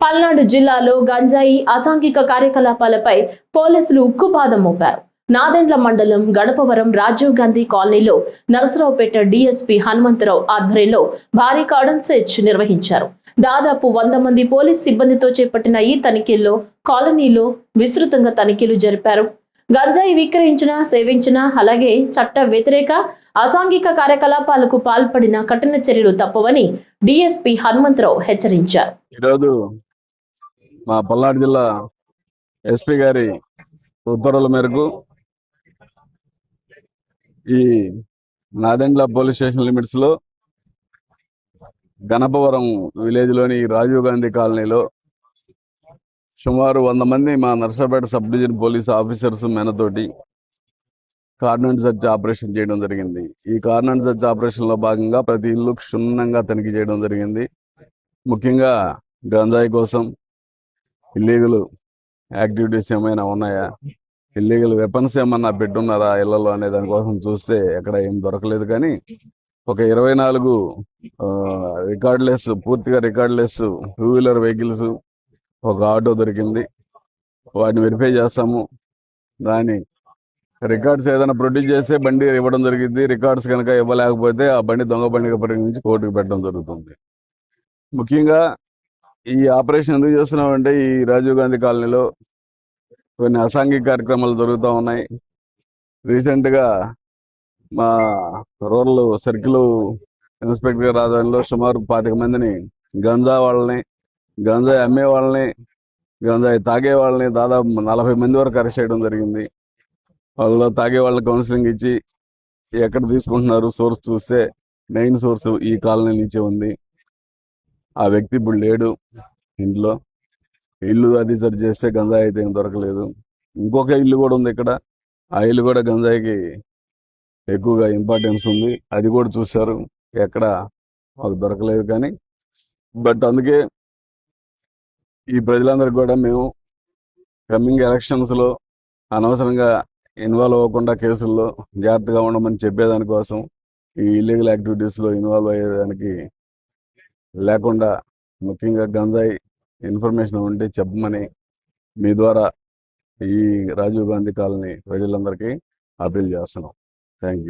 పల్నాడు జిల్లాలో గంజాయి అసాంఘిక కార్యకలాపాలపై పోలీసులు ఉక్కుపాదం మోపారు. నాదెండ్ల మండలం గణపవరం రాజీవ్ గాంధీ కాలనీలో నరసరావుపేట డీఎస్పీ హనుమంతరావు ఆధ్వర్యంలో భారీ కార్డన్ సెర్చ్ నిర్వహించారు. దాదాపు 100 మంది పోలీస్ సిబ్బందితో చేపట్టిన ఈ తనిఖీల్లో కాలనీలో విస్తృతంగా తనిఖీలు జరిపారు. గంజాయి విక్రయించిన, సేవించిన, అలాగే చట్ట వ్యతిరేక అసాంఘిక కార్యకలాపాలకు పాల్పడిన కఠిన చర్యలు తప్పవని డీఎస్పీ హనుమంతరావు హెచ్చరించారు. మా పల్నాడు జిల్లా ఎస్పీ గారి ఉత్తర్వుల మేరకు ఈ నాదెండ్ల పోలీస్ స్టేషన్ లిమిట్స్ లో గణపవరం విలేజ్ లోని రాజీవ్ గాంధీ కాలనీలో సుమారు 100 మంది మా Narsapet sub division police officers మెనతోటి కార్డన్ సెర్చ్ ఆపరేషన్ చేయడం జరిగింది. ఈ కార్డన్ సెర్చ్ ఆపరేషన్ లో భాగంగా ప్రతి ఇల్లు క్షుణ్ణంగా తనిఖీ చేయడం జరిగింది. ముఖ్యంగా గంజాయి కోసం ఇల్లీగల్ యాక్టివిటీస్ ఏమైనా ఉన్నాయా, ఇల్లీగల్ వెపన్స్ ఏమన్నా పెట్టున్నారా ఇళ్లలో అనే దానికోసం చూస్తే ఎక్కడ ఏం దొరకలేదు. కానీ ఒక 24 పూర్తిగా రికార్డ్లెస్ 2 వీలర్ వెహికల్స్, ఒక ఆటో దొరికింది. వాటిని వెరిఫై చేస్తాము. దాని రికార్డ్స్ ఏదైనా ప్రొడ్యూస్ చేస్తే బండి ఇవ్వడం జరిగింది. రికార్డ్స్ కనుక ఇవ్వలేకపోతే ఆ బండి దొంగ బండిగా పరిగణించి కోర్టుకు పెట్టడం జరుగుతుంది. ముఖ్యంగా ఈ ఆపరేషన్ ఎందుకు చేస్తున్నామంటే ఈ రాజీవ్ గాంధీ కాలనీలో కొన్ని అసాంఘిక కార్యక్రమాలు జరుగుతూ ఉన్నాయి. రీసెంట్ గా మా రూరల్ సర్కిల్ ఇన్స్పెక్టర్ గారి ఆధ్వర్యంలో సుమారు 25 మందిని గంజాయి అమ్మే వాళ్ళని, గంజాయి తాగే వాళ్ళని దాదాపు 40 మంది వరకు అరెస్ట్ చేయడం జరిగింది. వాళ్ళలో తాగే వాళ్ళని కౌన్సిలింగ్ ఇచ్చి ఎక్కడ తీసుకుంటున్నారు సోర్స్ చూస్తే మెయిన్ సోర్స్ ఈ కాలనీ నుంచే ఉంది. ఆ వ్యక్తి ఇప్పుడు లేడు ఇంట్లో. ఇల్లు అది సెర్చ్ చేస్తే గంజాయి అయితే ఏం దొరకలేదు. ఇంకొక ఇల్లు కూడా ఉంది ఇక్కడ. ఆ ఇల్లు కూడా గంజాయికి ఎక్కువగా ఇంపార్టెన్స్ ఉంది. అది కూడా చూశారు, ఎక్కడ మాకు దొరకలేదు. కానీ అందుకే ఈ ప్రజలందరికీ కూడా మేము కమింగ్ ఎలక్షన్స్ లో అనవసరంగా ఇన్వాల్వ్ అవ్వకుండా కేసుల్లో జాగ్రత్తగా ఉండమని చెప్పేదానికోసం ఈ ఇల్లీగల్ యాక్టివిటీస్ లో ఇన్వాల్వ్ అయ్యేదానికి లేకుండా, ముఖ్యంగా గంజాయి ఇన్ఫర్మేషన్ ఉంటే చెప్పమని మీ ద్వారా ఈ రాజీవ్ గాంధీ కాలనీ ప్రజలందరికీ అప్పీల్ చేస్తున్నాం. Thank you.